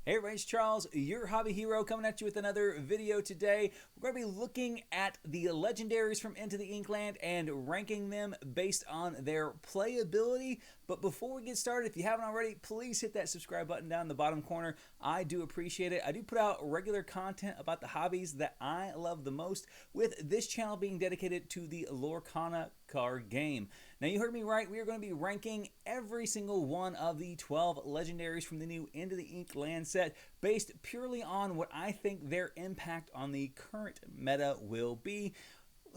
Hey everybody, it's Charles, your hobby hero, coming at you with another video today. We're going to be looking at the Legendaries from Into the Inkland and ranking them based on their playability. But before we get started, if you haven't already, please hit that subscribe button down in the bottom corner. I do appreciate it. I do put out regular content about the hobbies that I love the most, with this channel being dedicated to the Lorcana card game. Now, you heard me right. We are going to be ranking every single one of the 12 Legendaries from the new Into the Inkland set based purely on what I think their impact on the current meta will be,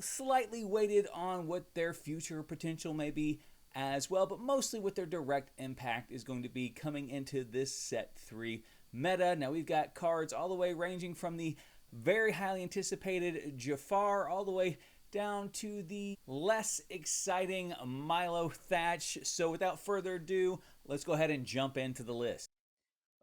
slightly weighted on what their future potential may be as well, but mostly what their direct impact is going to be coming into this set 3 meta. Now, we've got cards all the way ranging from the very highly anticipated Jafar all the way down to the less exciting Milo Thatch. So without further ado, let's go ahead and jump into the list.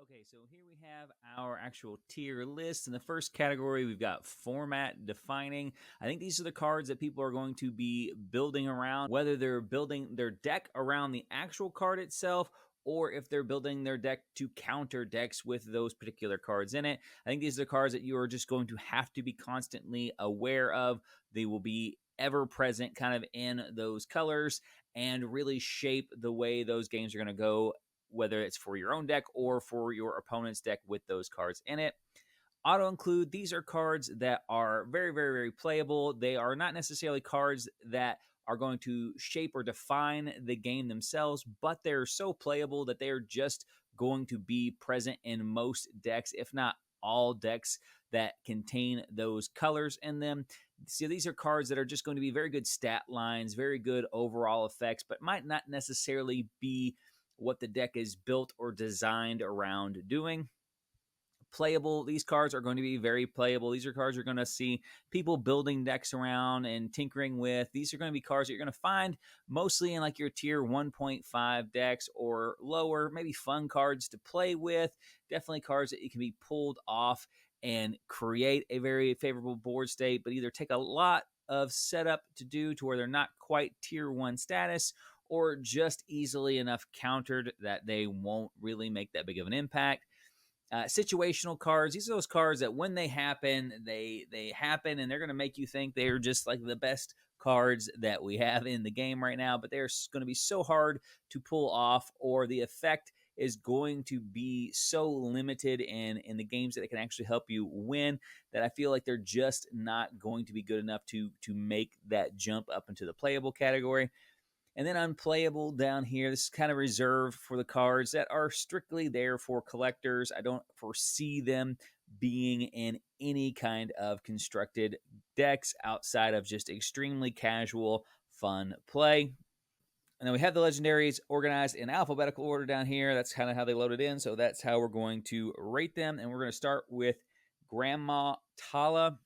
Okay, so here we have our actual tier list. In the first category, we've got format defining. I think these are the cards that people are going to be building around, whether they're building their deck around the actual card itself, or if they're building their deck to counter decks with those particular cards in it. I think these are the cards that you are just going to have to be constantly aware of. They will be ever present kind of in those colors and really shape the way those games are going to go, whether it's for your own deck or for your opponent's deck with those cards in it. Auto include, these are cards that are very, very, very playable. They are not necessarily cards that are going to shape or define the game themselves, but they're so playable that they're just going to be present in most decks, if not all decks that contain those colors in them. So these are cards that are just going to be very good stat lines, very good overall effects, but might not necessarily be what the deck is built or designed around doing. Playable, these cards are going to be very playable. These are cards you're going to see people building decks around and tinkering with. These are going to be cards that you're going to find mostly in like your tier 1.5 decks or lower, maybe fun cards to play with. Definitely cards that you can be pulled off and create a very favorable board state, but either take a lot of setup to do to where they're not quite tier 1 status, or just easily enough countered that they won't really make that big of an impact. Situational cards, these are those cards that when they happen, they happen, and they're going to make you think they're just like the best cards that we have in the game right now, but they're going to be so hard to pull off, or the effect is going to be so limited in the games that it can actually help you win, that I feel like they're just not going to be good enough to make that jump up into the playable category. And then unplayable down here, this is kind of reserved for the cards that are strictly there for collectors. I don't foresee them being in any kind of constructed decks outside of just extremely casual, fun play. And then we have the Legendaries organized in alphabetical order down here. That's kind of how they loaded in, so that's how we're going to rate them. And we're going to start with Grandma Tala.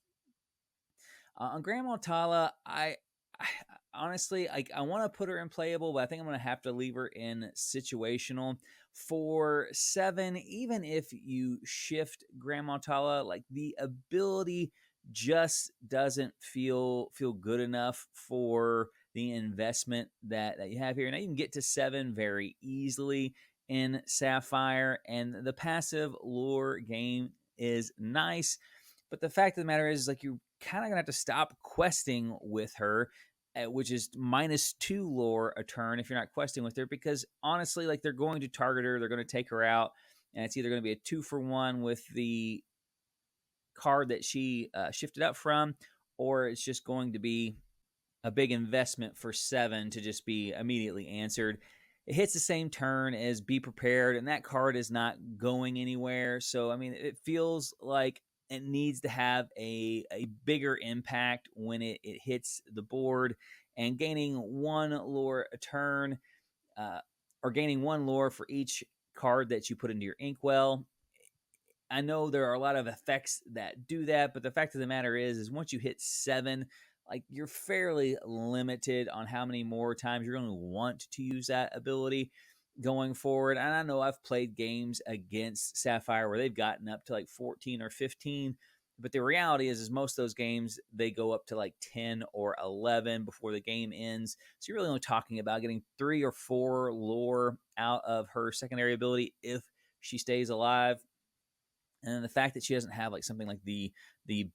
On Grandma Tala, I honestly, I want to put her in playable, but I think I'm going to have to leave her in situational. For 7, even if you shift Grandma Tala, like the ability just doesn't feel good enough for the investment that you have here. Now you can get to 7 very easily in Sapphire, and the passive lure game is nice, but the fact of the matter is, like, you're kind of gonna have to stop questing with her, which is -2 lore a turn if you're not questing with her, because honestly, like, they're going to target her, they're going to take her out, and it's either going to be a 2-for-1 with the card that she shifted up from, or it's just going to be a big investment for 7 to just be immediately answered. It hits the same turn as Be Prepared, and that card is not going anywhere. So, I mean, it feels like it needs to have a bigger impact when it hits the board, and gaining 1 lore a turn, or gaining 1 lore for each card that you put into your inkwell. I know there are a lot of effects that do that, but the fact of the matter is once you hit 7, like, you're fairly limited on how many more times you're going to want to use that ability going forward. And I know I've played games against Sapphire where they've gotten up to like 14 or 15, but the reality is most of those games, they go up to like 10 or 11 before the game ends. So you're really only talking about getting 3 or 4 lore out of her secondary ability if she stays alive. And then the fact that she doesn't have like something like the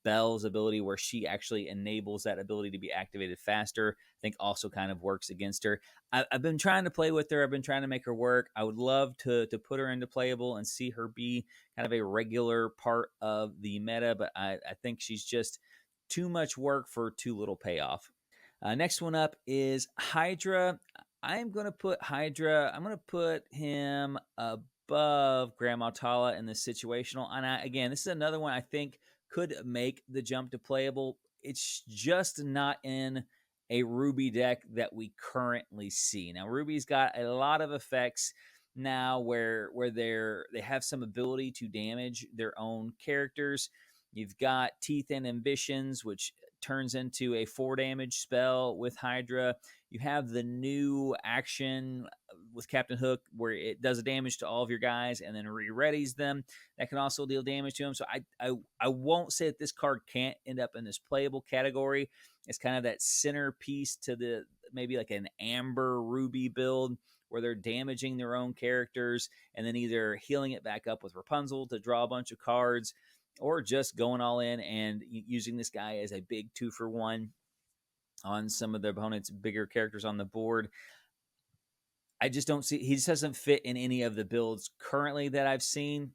Bell's ability where she actually enables that ability to be activated faster, I think also kind of works against her. I've been trying to play with her. I've been trying to make her work. I would love to put her into playable and see her be kind of a regular part of the meta, but I think she's just too much work for too little payoff. Next one up is Hydra. I'm going to put Hydra, I'm going to put him above Grandma Tala in the situational. And again, this is another one I think could make the jump to playable. It's just not in a Ruby deck that we currently see. Now, Ruby's got a lot of effects now where they have some ability to damage their own characters. You've got Teeth and Ambitions, which turns into a 4 damage spell with Hydra. You have the new action with Captain Hook where it does damage to all of your guys and then re-readies them. That can also deal damage to them. So I won't say that this card can't end up in this playable category. It's kind of that centerpiece to the maybe like an Amber Ruby build where they're damaging their own characters and then either healing it back up with Rapunzel to draw a bunch of cards, or just going all in and using this guy as a big 2-for-1 on some of the opponent's bigger characters on the board. I just don't see, he just doesn't fit in any of the builds currently that I've seen,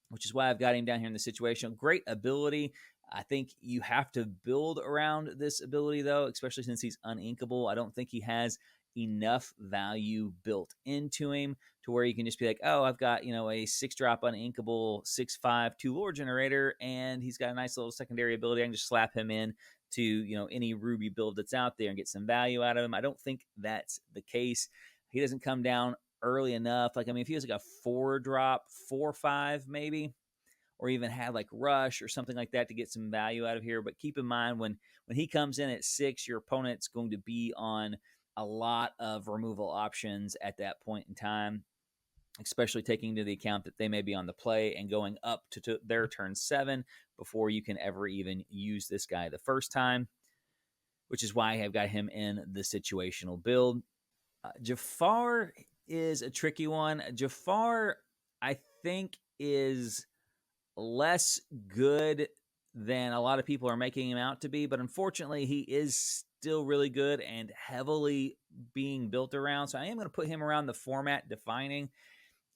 which is why I've got him down here in the situation. Great ability. I think you have to build around this ability, though, especially since he's uninkable. I don't think he has enough value built into him to where you can just be like, oh, I've got, a 6-drop uninkable 6/5 2-lore generator, and he's got a nice little secondary ability. I can just slap him in to, any Ruby build that's out there and get some value out of him. I don't think that's the case. He doesn't come down early enough. Like, I mean, if he was like a 4-drop, 4/5 maybe, or even had like Rush or something like that to get some value out of here. But keep in mind, when he comes in at 6, your opponent's going to be on a lot of removal options at that point in time, especially taking into the account that they may be on the play and going up to their turn 7 before you can ever even use this guy the first time, which is why I've got him in the situational build. Jafar is a tricky one. Jafar, I think, is less good than a lot of people are making him out to be, but unfortunately he is still really good and heavily being built around. So I am going to put him around the format defining.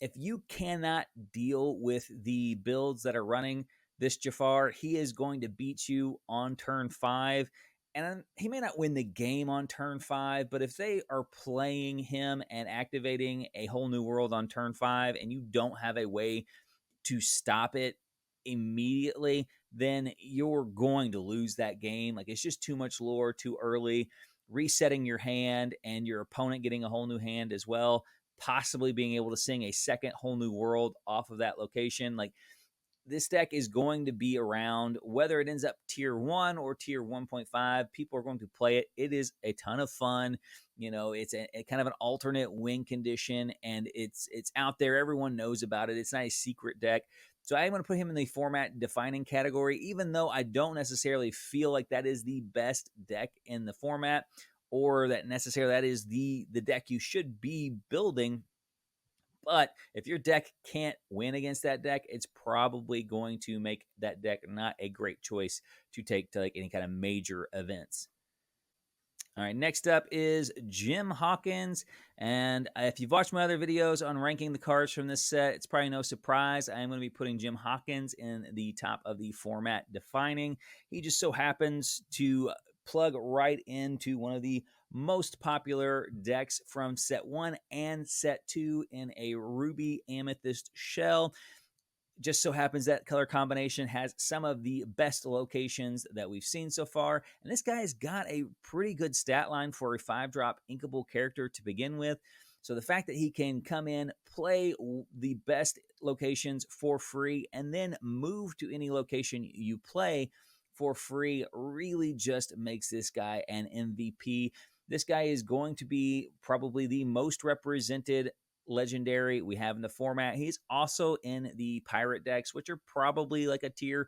If you cannot deal with the builds that are running this Jafar, he is going to beat you on turn 5. And he may not win the game on turn 5, but if they are playing him and activating a whole new world on turn 5 and you don't have a way to stop it immediately, then you're going to lose that game. Like, it's just too much lore too early. Resetting your hand and your opponent getting a whole new hand as well, possibly being able to sing a second whole new world off of that location. Like, this deck is going to be around whether it ends up tier 1 or tier 1.5. People are going to play it. It is a ton of fun. It's a kind of an alternate win condition, and it's out there. Everyone knows about it. It's not a secret deck. So I'm going to put him in the format defining category, even though I don't necessarily feel like that is the best deck in the format, or that necessarily that is the deck you should be building. But if your deck can't win against that deck, it's probably going to make that deck not a great choice to take to like any kind of major events. All right, next up is Jim Hawkins. And if you've watched my other videos on ranking the cards from this set, it's probably no surprise I am going to be putting Jim Hawkins in the top of the format defining. He just so happens to plug right into one of the most popular decks from set 1 and set 2 in a Ruby Amethyst shell. Just so happens that color combination has some of the best locations that we've seen so far. And this guy has got a pretty good stat line for a 5-drop inkable character to begin with. So the fact that he can come in, play the best locations for free, and then move to any location you play for free really just makes this guy an MVP. This guy is going to be probably the most represented legendary we have in the format. He's also in the pirate decks, which are probably like a tier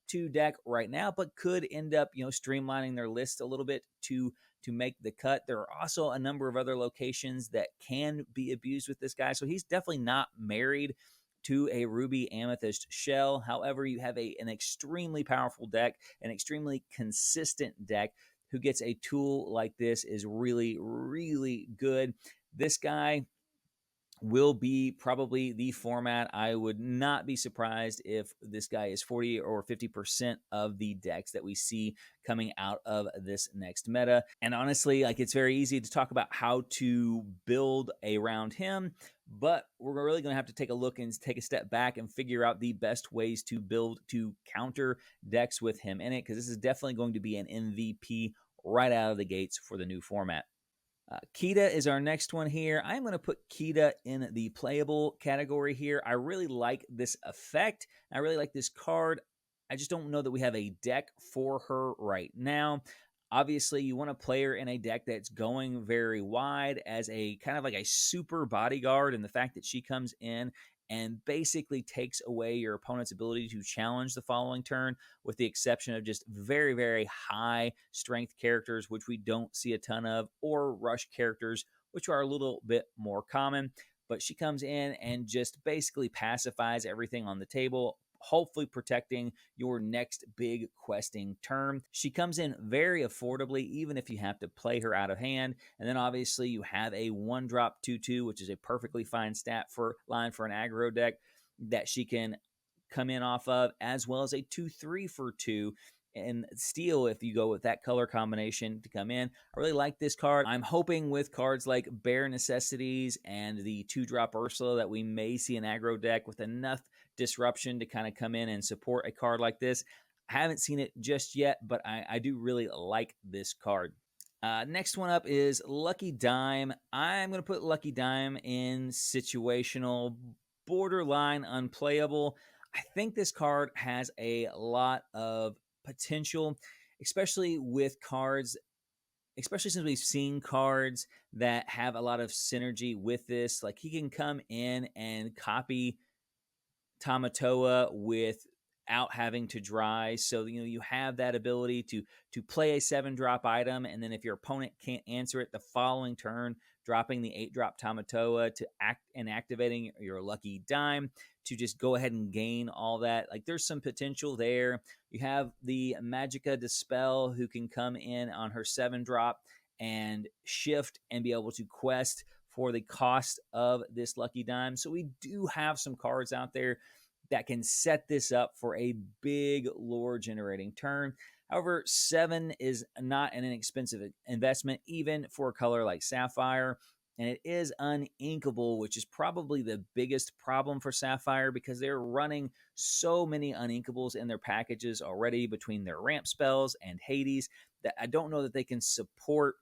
2 deck right now, but could end up, streamlining their list a little bit to make the cut. There are also a number of other locations that can be abused with this guy. So he's definitely not married to a ruby amethyst shell. However, you have an extremely powerful deck, an extremely consistent deck. Who gets a tool like this is really, really good. This guy will be probably the format. I would not be surprised if this guy is 40 or 50% of the decks that we see coming out of this next meta. And honestly, like, it's very easy to talk about how to build around him, but we're really going to have to take a look and take a step back and figure out the best ways to build to counter decks with him in it, because this is definitely going to be an MVP right out of the gates for the new format. Kita is our next one here. I'm going to put Kita in the playable category here. I really like this effect. I really like this card. I just don't know that we have a deck for her right now. Obviously, you want to play her in a deck that's going very wide as a kind of like a super bodyguard, and the fact that she comes in and basically takes away your opponent's ability to challenge the following turn, with the exception of just very, very high strength characters, which we don't see a ton of, or rush characters, which are a little bit more common. But she comes in and just basically pacifies everything on the table, hopefully protecting your next big questing turn. She comes in very affordably, even if you have to play her out of hand. And then obviously you have a 1-drop 2/2, which is a perfectly fine stat for line for an aggro deck that she can come in off of, as well as a 2/3 for 2 and steel if you go with that color combination to come in. I really like this card. I'm hoping with cards like Bare Necessities and the 2-drop Ursula that we may see an aggro deck with enough disruption to kind of come in and support a card like this. I haven't seen it just yet, but I do really like this card. Next one up is Lucky Dime. I'm going to put Lucky Dime in situational, borderline unplayable. I think this card has a lot of potential, especially with cards, especially since we've seen cards that have a lot of synergy with this. Like, he can come in and copy Tamatoa without having to dry. So, you have that ability to play a 7-drop item, and then if your opponent can't answer it the following turn, dropping the 8-drop Tamatoa to act and activating your Lucky Dime to just go ahead and gain all that. Like, there's some potential there. You have the Magica Dispel, who can come in on her 7-drop and shift and be able to quest for the cost of this Lucky Dime. So we do have some cards out there that can set this up for a big lore generating turn. However, 7 is not an inexpensive investment, even for a color like Sapphire. And it is uninkable, which is probably the biggest problem for Sapphire, because they're running so many uninkables in their packages already between their ramp spells and Hades that I don't know that they can support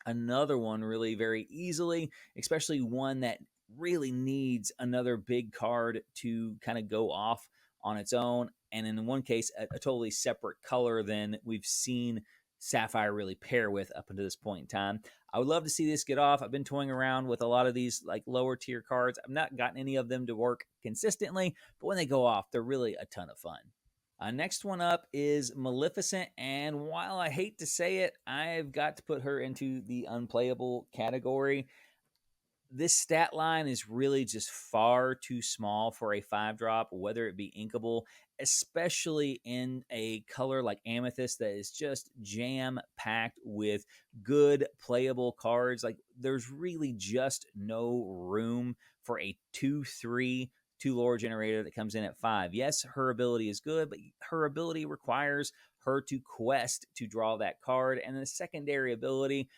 another one really very easily, especially one that really needs another big card to kind of go off on its own. And in one case, a totally separate color than we've seen Sapphire really pair with up until this point in time. I would love to see this get off. I've been toying around with a lot of these like lower tier cards. I've not gotten any of them to work consistently, but when they go off, they're really a ton of fun. Next one up is Maleficent, and while I hate to say it, I've got to put her into the unplayable category. This stat line is really just far too small for a 5-drop, whether it be inkable, especially in a color like Amethyst that is just jam-packed with good playable cards. Like, there's really just no room for a 2/3 lore generator that comes in at 5. Yes, her ability is good, but her ability requires her to quest to draw that card, and the secondary ability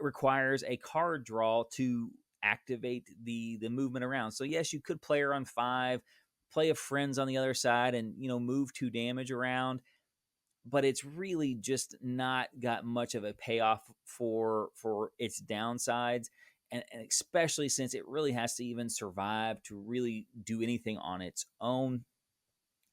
requires a card draw to activate the movement around. So yes, you could play her on 5, play a friends on the other side, and move 2 damage around, but it's really just not got much of a payoff for its downsides. And especially since it really has to even survive to really do anything on its own.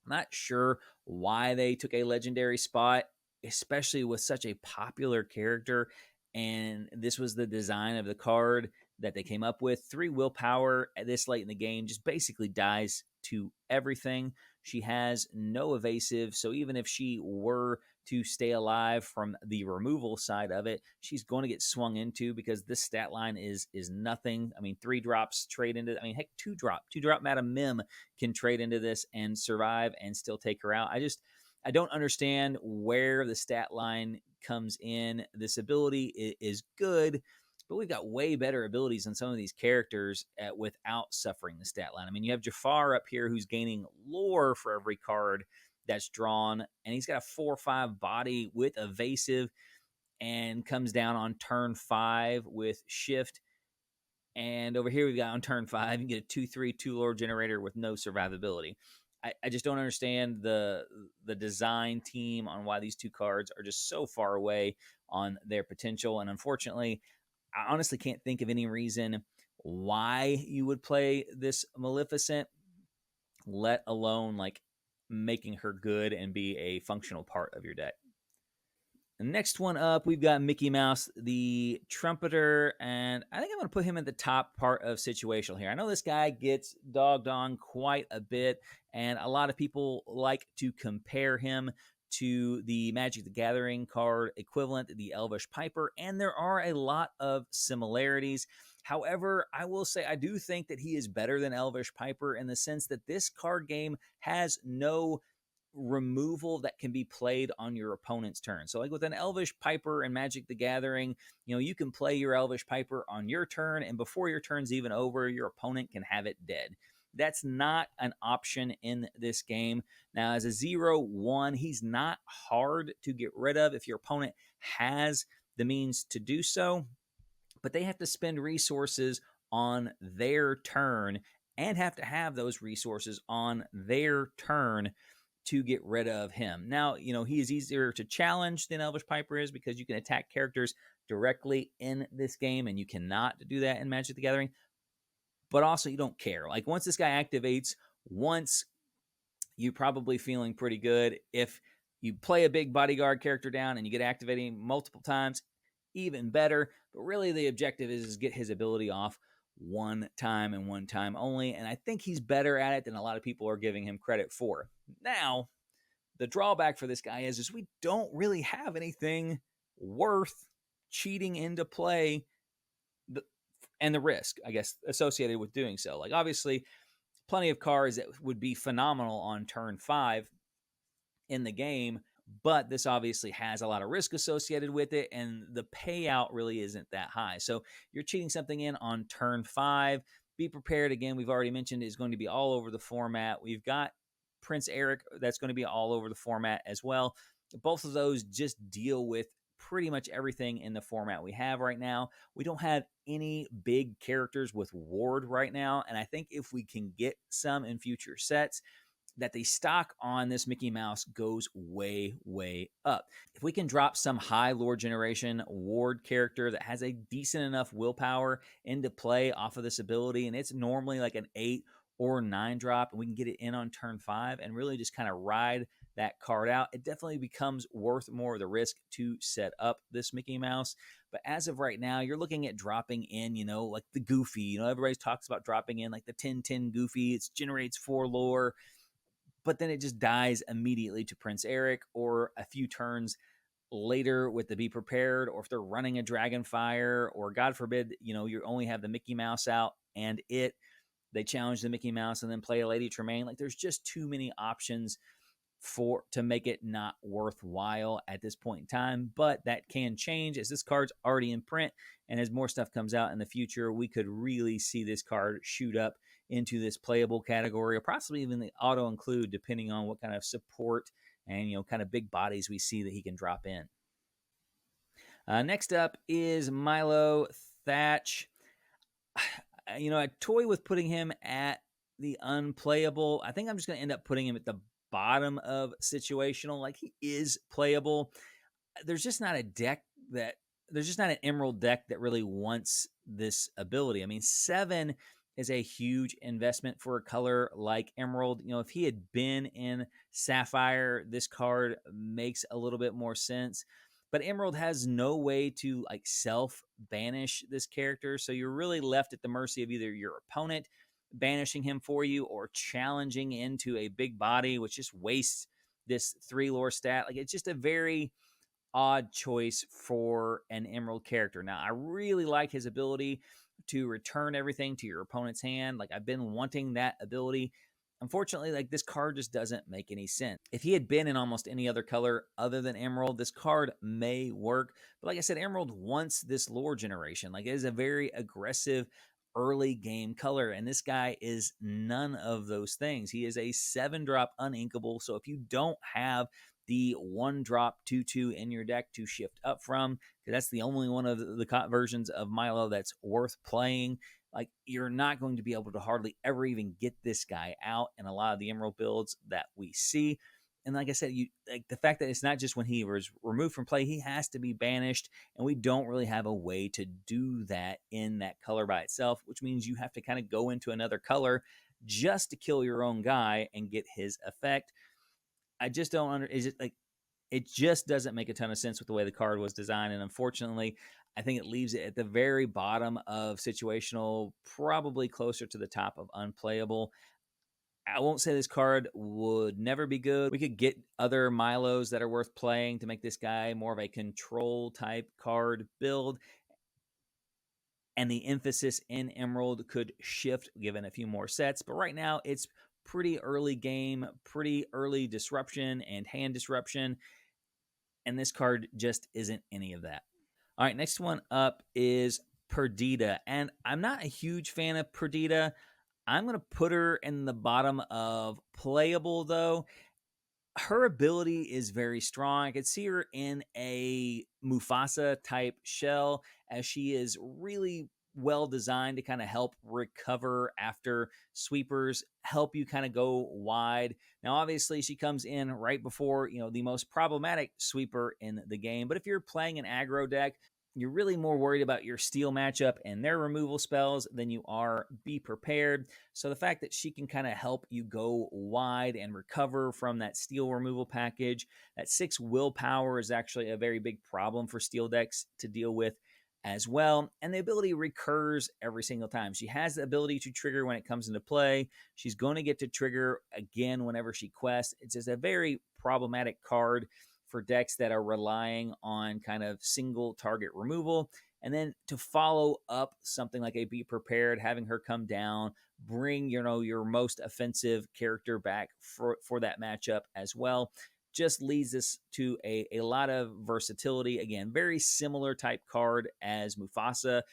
I'm not sure why they took a legendary spot, especially with such a popular character. And this was the design of the card that they came up with. 3 willpower at this late in the game just basically dies to everything. She has no evasive, so even if she were to stay alive from the removal side of it, she's going to get swung into because this stat line is nothing. I mean, 3 drops trade into, I mean, heck, 2 drop Madam Mim can trade into this and survive and still take her out. I don't understand where the stat line comes in. This ability is good, but we've got way better abilities than some of these characters without suffering the stat line. I mean, you have Jafar up here who's gaining lore for every card that's drawn, and he's got a 4/5 body with evasive and comes down on turn 5 with shift. And over here we've got on turn 5, you get a 2/3 2-lore generator with no survivability. I just don't understand the design team on why these 2 cards are just so far away on their potential. And unfortunately, I honestly can't think of any reason why you would play this Maleficent, let alone like making her good and be a functional part of your deck. The next one up, we've got Mickey Mouse, the trumpeter, and I think I'm going to put him at the top part of situational here. I know this guy gets dogged on quite a bit, and a lot of people like to compare him to the Magic the Gathering card equivalent, the Elvish Piper, and there are a lot of similarities. However, I will say I do think that he is better than Elvish Piper in the sense that this card game has no removal that can be played on your opponent's turn. So like with an Elvish Piper and Magic the Gathering, you can play your Elvish Piper on your turn, and before your turn's even over, your opponent can have it dead. That's not an option in this game. Now, as a 0/1, he's not hard to get rid of if your opponent has the means to do so, but they have to spend resources on their turn and have to have those resources on their turn to get rid of him. Now, he is easier to challenge than Elvish Piper is because you can attack characters directly in this game, and you cannot do that in Magic the Gathering. But also, you don't care. Like, once this guy activates, once you're probably feeling pretty good. If you play a big bodyguard character down and you get activating multiple times, even better. But really, the objective is get his ability off one time and one time only. And I think he's better at it than a lot of people are giving him credit for. Now, the drawback for this guy is we don't really have anything worth cheating into play and the risk, I guess, associated with doing so. Like, obviously, plenty of cards that would be phenomenal on turn 5 in the game, but this obviously has a lot of risk associated with it, and the payout really isn't that high. So you're cheating something in on turn 5. Be prepared. Again, we've already mentioned is going to be all over the format. We've got Prince Eric that's going to be all over the format as well. Both of those just deal with pretty much everything in the format we have right now. We don't have any big characters with Ward right now, and I think if we can get some in future sets, that the stock on this Mickey Mouse goes way, way up. If we can drop some high lore generation Ward character that has a decent enough willpower into play off of this ability, and it's normally like an 8 or 9 drop, and we can get it in on turn 5 and really just kind of ride that card out, it definitely becomes worth more of the risk to set up this Mickey Mouse. But as of right now, you're looking at dropping in, like the Goofy. Everybody talks about dropping in like the 10/10 Goofy. It generates 4 lore, but then it just dies immediately to Prince Eric or a few turns later with the Be Prepared, or if they're running a Dragonfire, or God forbid, you only have the Mickey Mouse out and they challenge the Mickey Mouse and then play a Lady Tremaine. Like, there's just too many options to make it not worthwhile at this point in time, but that can change as this card's already in print, and as more stuff comes out in the future, we could really see this card shoot up into this playable category, or possibly even the auto include, depending on what kind of support and kind of big bodies we see that he can drop in. Next up is Milo Thatch. I toy with putting him at the unplayable. I think I'm just going to end up putting him at the bottom of situational. Like, he is playable. There's just not an Emerald deck that really wants this ability. I mean, 7 is a huge investment for a color like Emerald. If he had been in Sapphire, this card makes a little bit more sense. But Emerald has no way to self-banish this character, so you're really left at the mercy of either your opponent banishing him for you or challenging into a big body, which just wastes this 3 lore stat. Like, it's just a very odd choice for an Emerald character. Now, I really like his ability to return everything to your opponent's hand. Like, I've been wanting that ability. Unfortunately, like, this card just doesn't make any sense. If he had been in almost any other color other than Emerald, this card may work. But like I said, Emerald wants this lore generation. Like, it is a very aggressive early game color, and this guy is none of those things. He is a 7-drop uninkable. So if you don't have the 1-drop 2/2 in your deck to shift up from, because that's the only one of the versions of Milo that's worth playing, like, you're not going to be able to hardly ever even get this guy out in a lot of the Emerald builds that we see. And like I said, you like the fact that it's not just when he was removed from play, he has to be banished, and we don't really have a way to do that in that color by itself, which means you have to kind of go into another color just to kill your own guy and get his effect. I just don't is it like it just doesn't make a ton of sense with the way the card was designed, and unfortunately, I think it leaves it at the very bottom of situational, probably closer to the top of unplayable. I won't say this card would never be good. We could get other Milos that are worth playing to make this guy more of a control type card build, and the emphasis in Emerald could shift given a few more sets. But right now, it's pretty early game, pretty early disruption and hand disruption, and this card just isn't any of that. All right, next one up is Perdita, and I'm not a huge fan of Perdita. I'm going to put her in the bottom of playable, though. Her ability is very strong. I could see her in a Mufasa type shell, as she is really well designed to kind of help recover after sweepers, help you kind of go wide. Now, obviously, she comes in right before, the most problematic sweeper in the game. But if you're playing an aggro deck, you're really more worried about your steel matchup and their removal spells than you are Be Prepared. So the fact that she can kind of help you go wide and recover from that steel removal package, that 6 willpower is actually a very big problem for steel decks to deal with as well. And the ability recurs every single time. She has the ability to trigger when it comes into play. She's going to get to trigger again whenever she quests. It's just a very problematic card for decks that are relying on kind of single target removal. And then to follow up something like a Be Prepared, having her come down, bring, your most offensive character back for that matchup as well, just leads us to a lot of versatility. Again, very similar type card as Mufasa,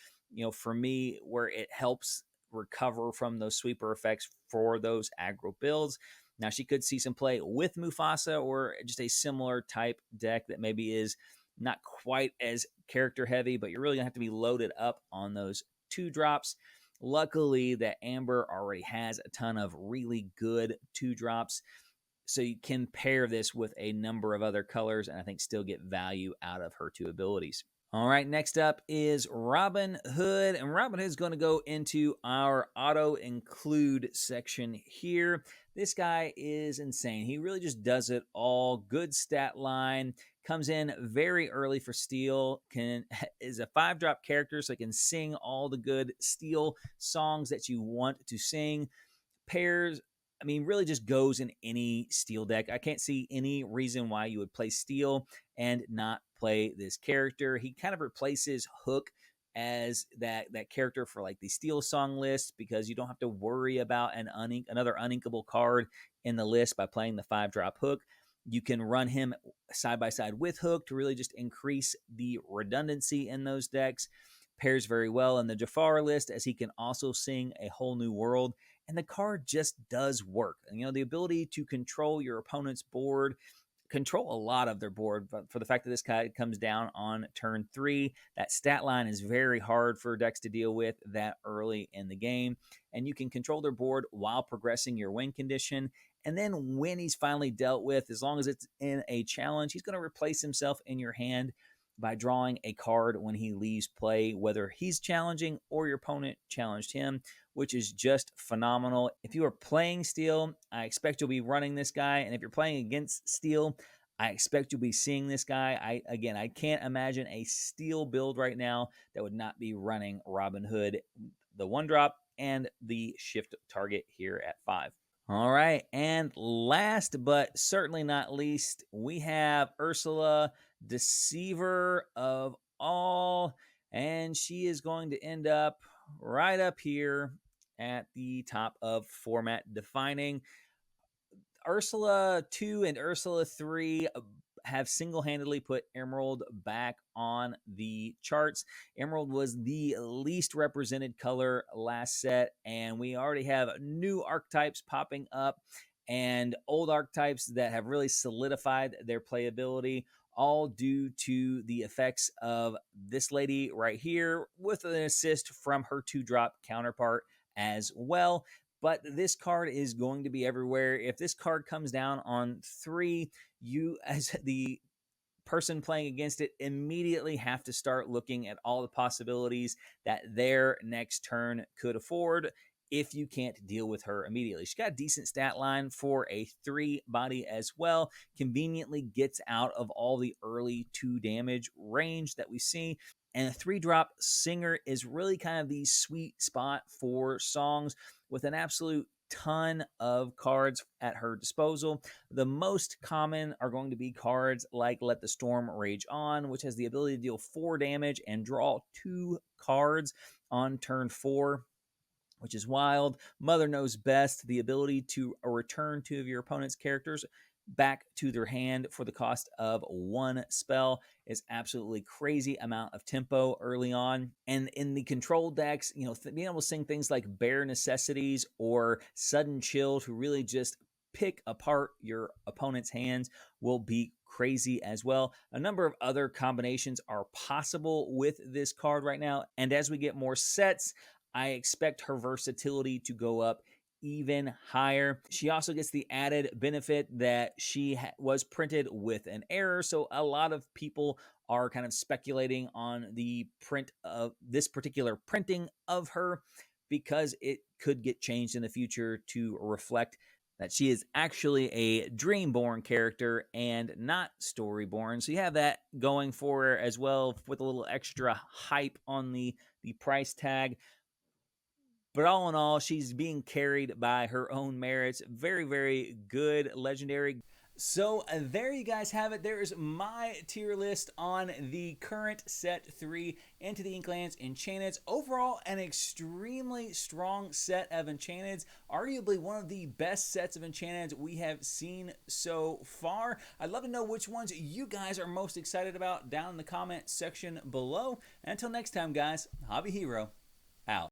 for me, where it helps recover from those sweeper effects for those aggro builds. Now, she could see some play with Mufasa or just a similar type deck that maybe is not quite as character heavy, but you're really going to have to be loaded up on those 2-drops. Luckily, that Amber already has a ton of really good 2-drops, so you can pair this with a number of other colors and I think still get value out of her 2 abilities. All right, next up is Robin Hood, and Robin Hood is going to go into our auto-include section here. This guy is insane. He really just does it all. Good stat line, comes in very early for steel, is a 5-drop character, so he can sing all the good steel songs that you want to sing. Pairs, really just goes in any steel deck. I can't see any reason why you would play steel and not play this character. He kind of replaces Hook as that character for like the steel song list, because you don't have to worry about another uninkable card in the list by playing the 5-drop Hook. You can run him side by side with Hook to really just increase the redundancy in those decks. Pairs very well in the Jafar list, as he can also sing A Whole New World, and the card just does work. The ability to control your opponent's board, control a lot of their board, but for the fact that this guy comes down on turn 3, that stat line is very hard for decks to deal with that early in the game, and you can control their board while progressing your win condition. And then when he's finally dealt with, as long as it's in a challenge, he's going to replace himself in your hand by drawing a card when he leaves play, whether he's challenging or your opponent challenged him, which is just phenomenal. If you are playing steel, I expect you'll be running this guy. And if you're playing against steel, I expect you'll be seeing this guy. I can't imagine a steel build right now that would not be running Robin Hood. The 1-drop and the shift target here at 5. All right, and last but certainly not least, we have Ursula, Deceiver of all, and she is going to end up right up here at the top of format defining. Ursula 2 and Ursula 3 have single-handedly put Emerald back on the charts. Emerald was the least represented color last set, and we already have new archetypes popping up and old archetypes that have really solidified their playability, all due to the effects of this lady right here with an assist from her 2-drop counterpart as well. But this card is going to be everywhere. If this card comes down on 3, you as the person playing against it immediately have to start looking at all the possibilities that their next turn could afford if you can't deal with her immediately. She's got a decent stat line for a 3 body as well. Conveniently gets out of all the early 2 damage range that we see. And a 3-drop Singer is really kind of the sweet spot for songs with an absolute ton of cards at her disposal. The most common are going to be cards like Let the Storm Rage On, which has the ability to deal 4 damage and draw 2 cards on turn 4, which is wild. Mother Knows Best, the ability to return 2 of your opponent's characters back to their hand for the cost of 1 spell, is absolutely crazy amount of tempo early on. And in the control decks, you know, being able to sing things like Bare Necessities or Sudden Chill to really just pick apart your opponent's hands will be crazy as well. A number of other combinations are possible with this card right now, and as we get more sets, I expect her versatility to go up even higher. She also gets the added benefit that she was printed with an error, so a lot of people are kind of speculating on the print of this particular printing of her because it could get changed in the future to reflect that she is actually a Dreamborn character and not Storyborn. So you have that going for her as well with a little extra hype on the price tag. But all in all, she's being carried by her own merits. Very, very good legendary. So there you guys have it. There's my tier list on the current set 3 Into the Inklands Enchanteds. Overall, an extremely strong set of Enchanteds. Arguably one of the best sets of Enchanteds we have seen so far. I'd love to know which ones you guys are most excited about down in the comment section below. And until next time, guys, Hobby Hero out.